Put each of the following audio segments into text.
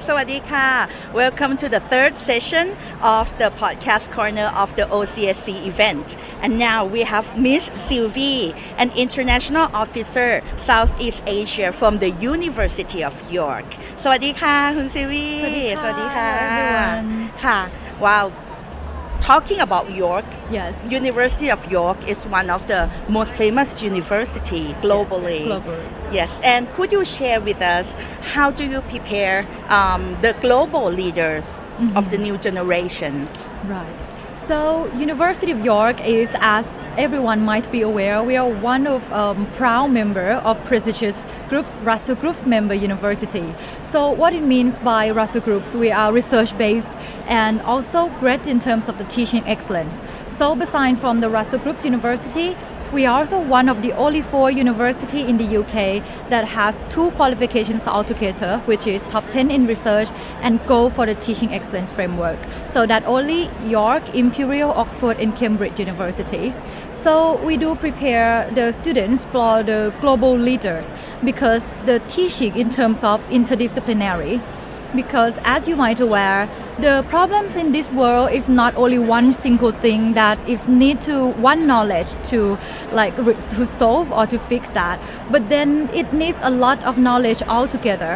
สวัสดีค่ะ Welcome to the third session of the podcast corner of the OCSC event. And now we have Miss Sylvie, an international officer, Southeast Asia from the University of York. สวัสดีค่ะคุณซิลวีสวัสดีค่ะ everyone ค่ะ Wow.Talking about York, Yes. University of York is one of the most famous university globally. Yes, globally. Yes, and could you share with us how do you prepare the global leaders of the new generation? Right. So University of York is, as everyone might be aware, we are one of proud member of prestigious groups, Russell Groups member university. So what it means by Russell Groups, we are research-based and also great in terms of the teaching excellence. So beside from the Russell Group University, we are also one of the only 4 university in the UK that has 2 qualifications altogether, which is top 10 in research and go for the teaching excellence framework. So that only York, Imperial, Oxford and Cambridge universities. So we do prepare the students for the global leaders because the teaching in terms of interdisciplinary.Because as you might aware, the problems in this world is not only one single thing that is need to one knowledge to to solve or to fix that, but then it needs a lot of knowledge altogether,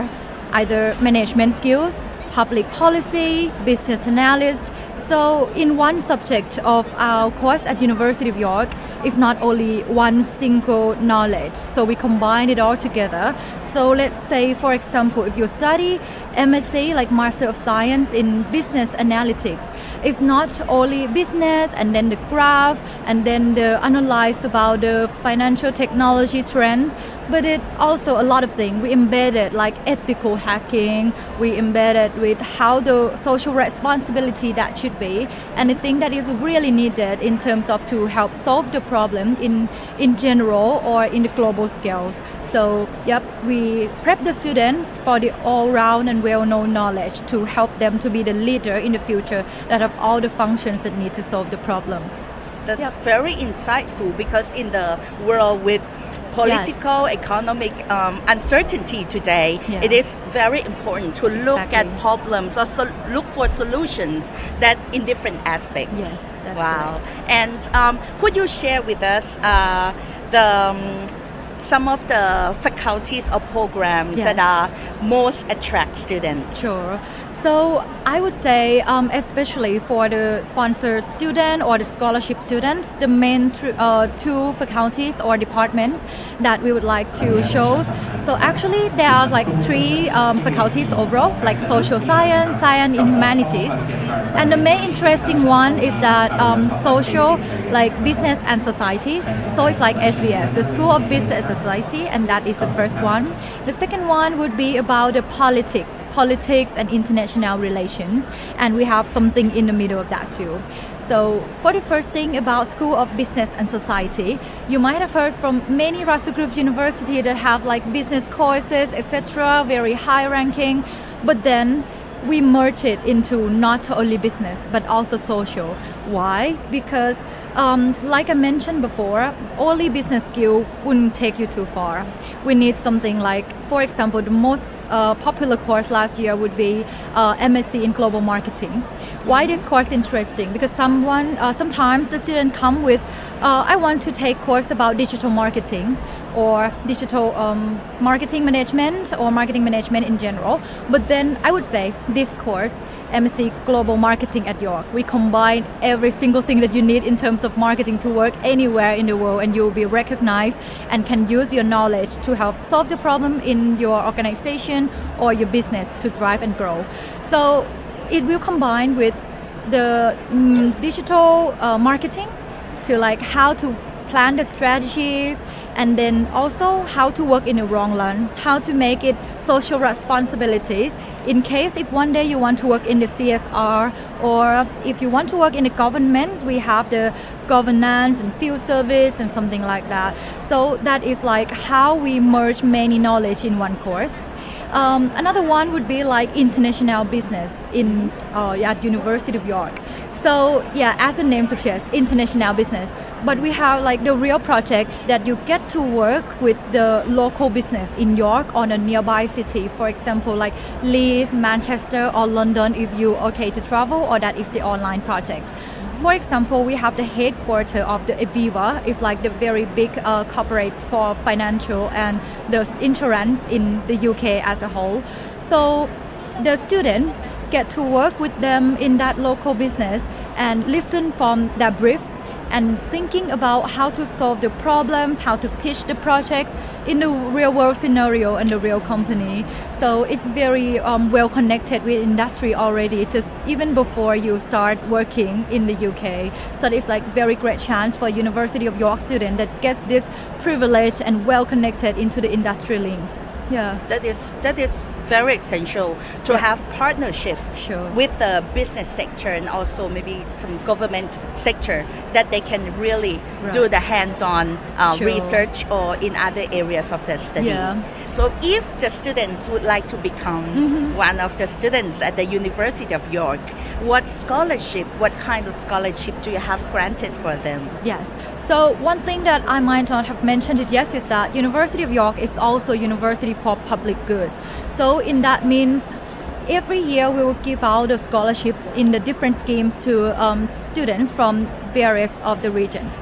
either management skills, public policy, business analyst. So in one subject of our course at University of York, it's not only one single knowledge. So we combine it all together. So let's say, for example, if you study MSc, like Master of Science in Business Analytics, it's not only business and then the graph and then the analyze about the financial technology trend, but it also a lot of things. We embedded like ethical hacking, we embedded with how the social responsibility that should be, and I think that is really needed in terms of to help solve the problem in general or in the global scales. So yep, we prep the student for the all-round and well-known knowledge to help them to be the leader in the future that have all the functions that need to solve the problems. That's very insightful because in the world with political, economic uncertainty today, it is very important to look at problems or look for solutions that in different aspects. Yes, that's wow. correct. And could you share with us some of the faculties or programs that are most attract students? Sure. So I would say, especially for the sponsored student or the scholarship students, the main 2 faculties or departments that we would like to show. So actually there are like 3 faculties overall, like social science, science and humanities. And the main interesting one is that social, like business and societies. So it's like SBS, the School of Business and Society, and that is the first one. The second one would be about the politics and international relations, and we have something in the middle of that too. So for the first thing about School of Business and Society, you might have heard from many Russell Group University that have like business courses, etc., very high ranking, but then we merge it into not only business but also social. Why? Because like I mentioned before, only business skill wouldn't take you too far. We need something like, for example, the most popular course last year would be MSc in Global Marketing. Why this course interesting? Because sometimes the student come with, I want to take course about digital marketing or digital marketing management or marketing management in general. But then I would say this course, MSc Global Marketing at York, we combine every single thing that you need in terms of marketing to work anywhere in the world, and you will be recognized and can use your knowledge to help solve the problem in your organization or your business to thrive and grow. So it will combine with the digital marketing to like how to plan the strategies, and then also how to work in the long run, how to make it social responsibilities in case if one day you want to work in the CSR, or if you want to work in the government, we have the governance and field service and something like that. So that is like how we merge many knowledge in one course. Another one would be like international business at University of York. So yeah, as the name suggests, international business. but we have like the real project that you get to work with the local business in York or a nearby city. For example, like Leeds, Manchester, or London if you okay to travel, or that is the online project. For example, we have the headquarters of the Aviva. It's like the very big corporates for financial and the insurance in the UK as a whole. So the student get to work with them in that local business and listen from their brief and thinking about how to solve the problems, how to pitch the projects in the real world scenario and the real company. So it's very well connected with industry already, just even before you start working in the UK. So it's like very great chance for University of York student that gets this privilege and well connected into the industry links. Yeah. That is very essential to have partnership Sure. with the business sector and also maybe some government sector that they can really do the hands-on Sure. research or in other areas of the study. Yeah. So if the students would like to become one of the students at the University of York, what kind of scholarship do you have granted for them? Yes. So one thing that I might not have mentioned it yet is that University of York is also university for public good. So in that means every year we will give out the scholarships in the different schemes to students from various of the regions.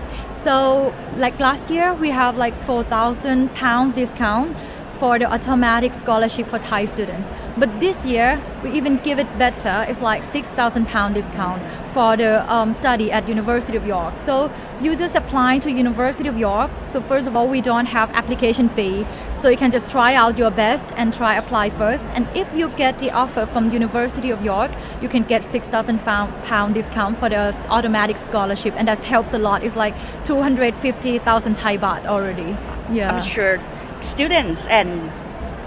So like last year we have like £4,000 discount for the automatic scholarship for Thai students. But this year we even give it better. It's like £6,000 discount for the study at University of York. So you just apply to University of York. So first of all, we don't have application fee. So you can just try out your best and try apply first. And if you get the offer from University of York, you can get £6,000 discount for the automatic scholarship. And that helps a lot. It's like 250,000 Thai baht already. Yeah. I'm sure students and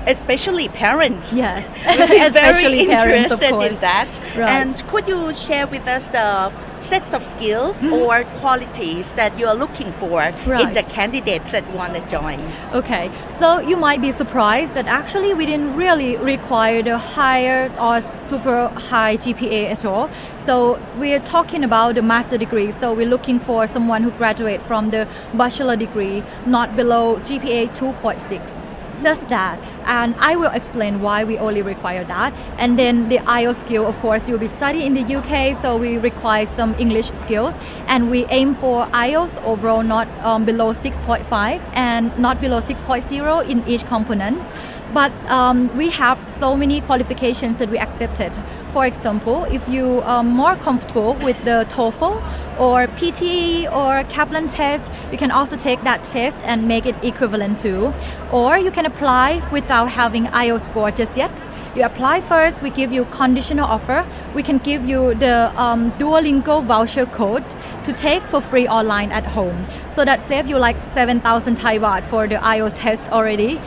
especially parents Yes. will be very Especially parents, of interested in course. that. Right. And could you share with us the sets of skills or qualities that you are looking for in Right. the candidates that want to join? Okay, so you might be surprised that actually we didn't really require the higher or super high GPA at all. So we're talking about the master degree. So we're looking for someone who graduate from the bachelor degree, not below GPA 2.6. Just that, and I will explain why we only require that. And then the IELTS skill, of course, you'll be studying in the UK, so we require some English skills, and we aim for IELTS overall not below 6.5 and not below 6.0 in each component. But we have so many qualifications that we accepted. For example, if you are more comfortable with the TOEFL or PTE or Kaplan test, you can also take that test and make it equivalent to. Or you can apply without having IELTS score just yet. You apply first, we give you conditional offer. We can give you the Duolingo voucher code to take for free online at home. So that saves you like 7,000 Thai baht for the IELTS test already.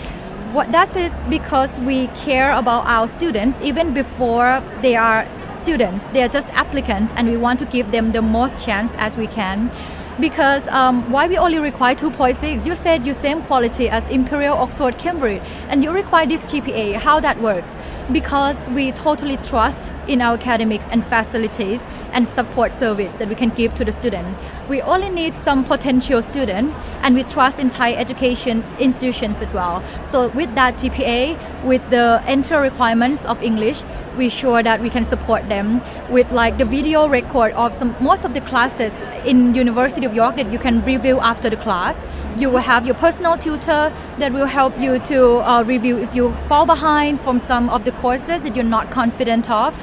What that is because we care about our students even before they are students. They are just applicants and we want to give them the most chance as we can. Because why we only require 2.6? You said you same quality as Imperial, Oxford, Cambridge, and you require this GPA. How that works? Because we totally trust in our academics and facilities and support service that we can give to the student. We only need some potential student, and we trust in Thai education institutions as well. So with that GPA, with the entry requirements of English, we sure that we can support them with like the video record of most of the classes in University of York that you can review after the class. You will have your personal tutor that will help you to review if you fall behind from some of the courses that you're not confident of.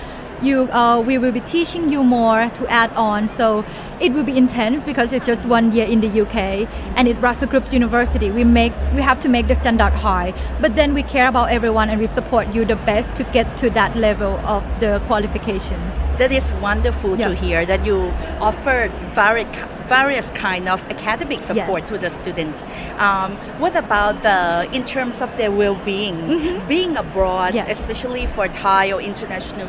We will be teaching you more to add on, so it will be intense because it's just 1 year in the UK, and at Russell Group's University we have to make the standard high, but then we care about everyone and we support you the best to get to that level of the qualifications. That is wonderful to Yeah. hear that you offer various kind of academic support Yes. to the students. What about in terms of their well-being, being abroad, Yes. especially for Thai or international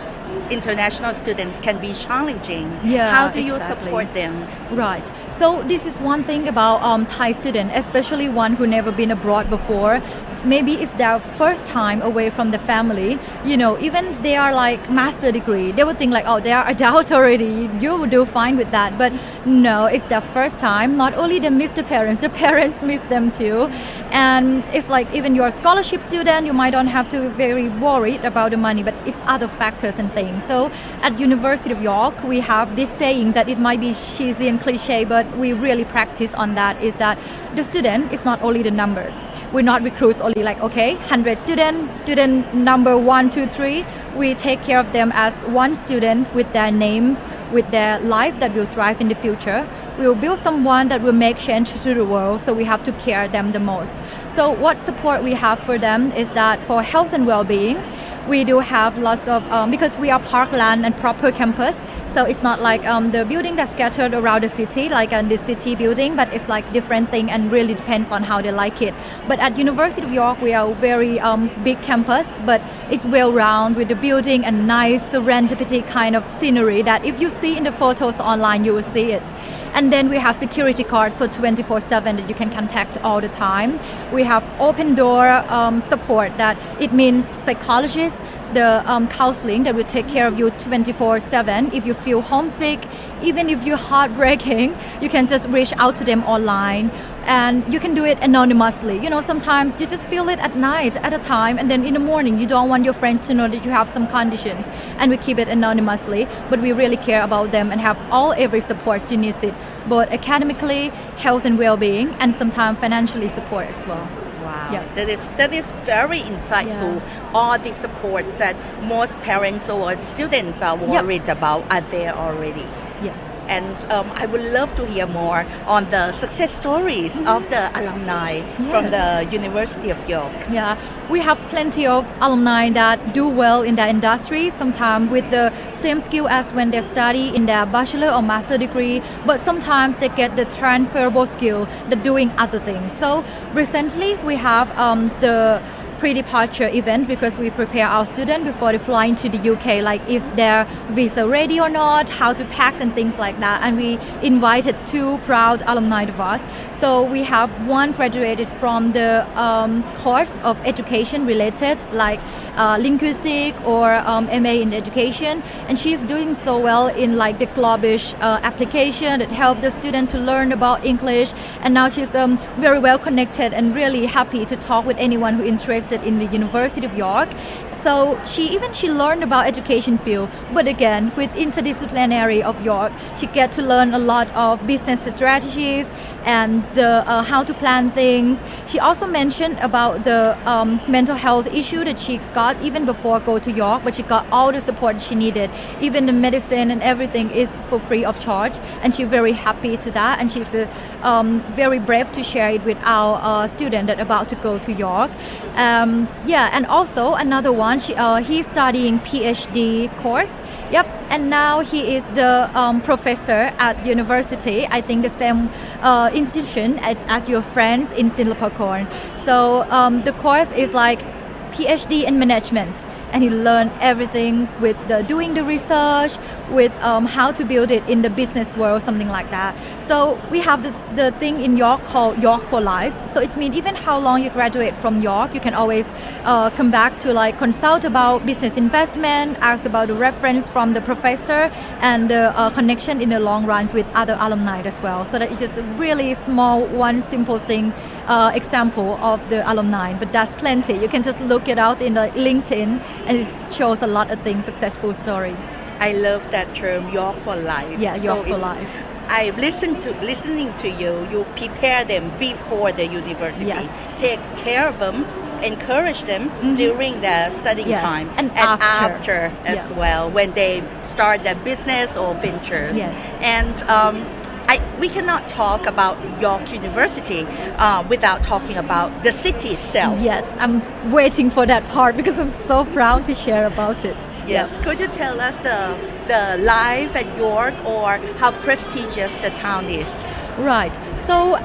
international students can be challenging. Yeah, How do you exactly. support them? Right. So this is one thing about Thai student, especially one who never been abroad before. Maybe it's their first time away from the family. You know, even they are like master degree, they would think like, oh, they are adults already. You will do fine with that. But no, it's their first time. Not only they miss the parents miss them too. And it's like even you're a scholarship student, you might not have to be very worried about the money, but it's other factors and things. So at University of York, we have this saying that it might be cheesy and cliche, but we really practice on that, is that the student is not only the numbers. We not recruit only like, okay, 100 student number 1, 2, 3. We take care of them as one student with their names, with their life that will drive in the future. We will build someone that will make change to the world, so we have to care them the most. So what support we have for them is that for health and well-being, we do have lots of, because we are parkland and proper campus, so it's not like the building that's scattered around the city, like the city building, but it's like different thing and really depends on how they like it. But at University of York, we are a very big campus, but it's well-round with the building and nice serendipity kind of scenery that if you see in the photos online, you will see it. And then we have security cards for 24/7 that you can contact all the time. We have open door support, that it means psychologists, the counseling that will take care of you 24/7. If you feel homesick, even if you're heartbreaking, you can just reach out to them online, and you can do it anonymously. You know, sometimes you just feel it at night at a time, and then in the morning you don't want your friends to know that you have some conditions, and we keep it anonymously, but we really care about them and have every support you need it, both academically, health and well-being, and sometimes financially support as well. Wow, Yeah. that is very insightful. All the supports that most parents or students are worried about are there already. Yes. And I would love to hear more on the success stories of the alumni from the University of York. Yeah, we have plenty of alumni that do well in their industry, sometimes with the same skill as when they study in their bachelor or master degree, but sometimes they get the transferable skill, the doing other things. So recently we have the pre-departure event, because we prepare our students before they fly into the UK, like is their visa ready or not, how to pack and things like that. And we invited 2 proud alumni of us. So we have one graduated from the course of education related, like linguistic or MA in education, and she's doing so well in like the Global application that helped the student to learn about English, and now she's very well connected and really happy to talk with anyone who is interested in the University of York. So she learned about education field, but again with interdisciplinary of York, she get to learn a lot of business strategies and the how to plan things. She also mentioned about the mental health issue that she got even before go to York, but she got all the support she needed. Even the medicine and everything is for free of charge, and she's very happy to that. And she's very brave to share it with our student that about to go to York. And also another one, he's studying PhD course. Yep, and now he is the professor at university. I think the same institution as your friends in Singapore. So the course is like PhD in management, and he learned everything with doing the research, with how to build it in the business world, something like that. So we have the thing in York called York for Life. So it means even how long you graduate from York, you can always come back to like consult about business investment, ask about the reference from the professor, and the connection in the long runs with other alumni as well. So that is just a really small, one simple thing, example of the alumni, but that's plenty. You can just look it out in the LinkedIn, and it shows a lot of things, successful stories. I love that term, York for Life. Yeah, York for Life. I listening to you. You prepare them before the university. Yes. Take care of them, encourage them during their studying time, and after as well, when they start their business or ventures. Yes. And we cannot talk about York University without talking about the city itself. Yes, I'm waiting for that part because I'm so proud to share about it. Yes. Yep. Could you tell us the life at York, or how prestigious the town is? Right. So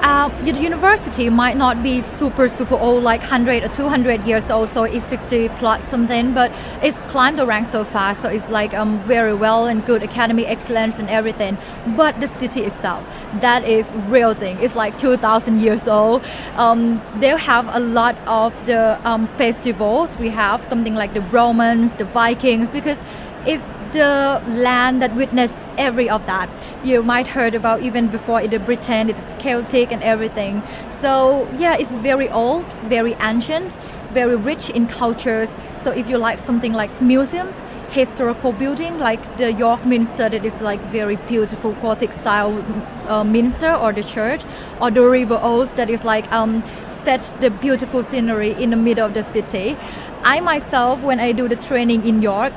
the university might not be super old, like 100 or 200 years old, so it's 60 plus something, but it's climbed the ranks so fast, so it's like very well and good academic excellence and everything. But the city itself, that is real thing. It's like 2,000 years old. They have a lot of the festivals. We have something like the Romans, the Vikings, because it's the land that witnessed every of that. You might heard about even before in the Britain, it's Celtic and everything. So yeah, it's very old, very ancient, very rich in cultures. So if you like something like museums, historical building like the York Minster, that is like very beautiful Gothic style minster or the church, or the River Oaks that is like sets the beautiful scenery in the middle of the city. I myself, when I do the training in York,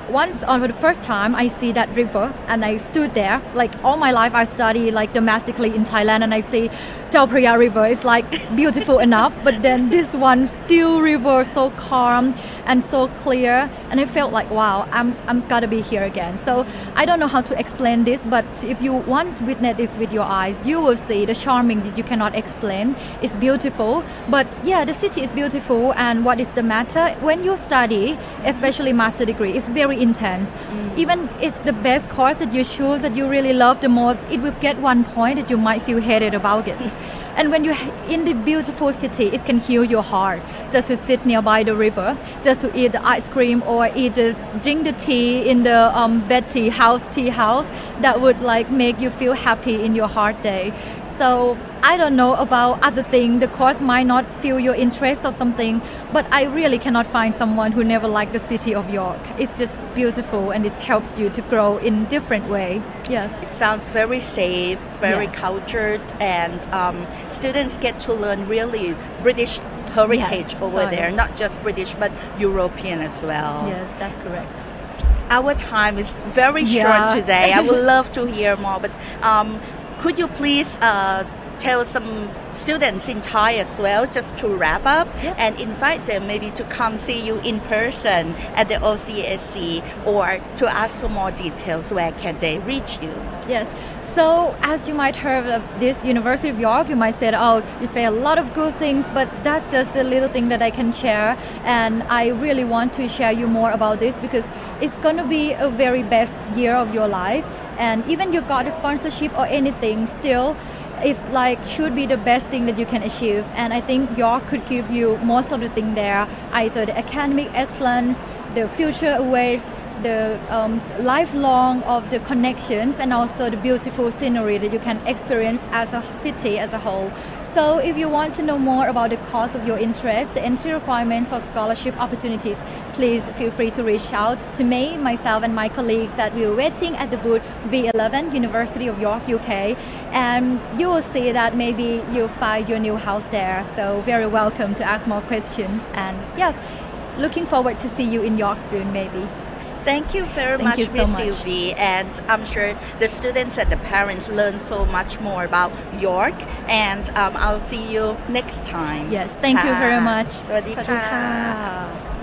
once on the first time I see that river and I stood there. Like all my life I study like domestically in Thailand and I see Chao Phraya River is like beautiful enough, but then this one still river, so calm and so clear, and I felt like wow, I'm gotta be here again. So I don't know how to explain this, but if you once witness this with your eyes, you will see the charming that you cannot explain. It's beautiful, but yeah, the city is beautiful. And what is the matter when you study, especially master degree, it's very intense. Even it's the best course that you choose that you really love the most, it will get one point that you might feel hated about it. And when you're in the beautiful city, it can heal your heart. Just to sit nearby the river, just to eat the ice cream or drink the tea in the tea house, that would like make you feel happy in your hard day. So I don't know about other things. The course might not feel your interest or something, but I really cannot find someone who never liked the city of York. It's just beautiful and it helps you to grow in different way. Yeah. It sounds very safe, very Yes. cultured, and students get to learn really British heritage Yes, over sorry. there, not just British but European as well. Yes, that's correct. Our time is very Yeah. short today. I would love to hear more, but could you please tell some students in Thai as well, just to wrap up, Yep. and invite them maybe to come see you in person at the OCSC, or to ask for more details, where can they reach you? Yes. So as you might heard of this University of York, you might say, oh, you say a lot of good things, but that's just the little thing that I can share. And I really want to share you more about this because it's going to be a very best year of your life. And even you got a sponsorship or anything, still it's like should be the best thing that you can achieve. And I think York could give you most of the thing there, either the academic excellence, the future awaits, the lifelong of the connections, and also the beautiful scenery that you can experience as a city as a whole. So if you want to know more about the cause of your interest, the entry requirements or scholarship opportunities, please feel free to reach out to me, myself and my colleagues that we are waiting at the booth V11, University of York, UK. And you will see that maybe you'll find your new house there. So very welcome to ask more questions. And yeah, looking forward to see you in York soon maybe. Thank you very Thank much, you so Miss much. Sylvie, and I'm sure the students and the parents learn so much more about York, and I'll see you next time. Yes, thank you very much. สวัสดี ขอบคุณ ค่ะ ค่ะ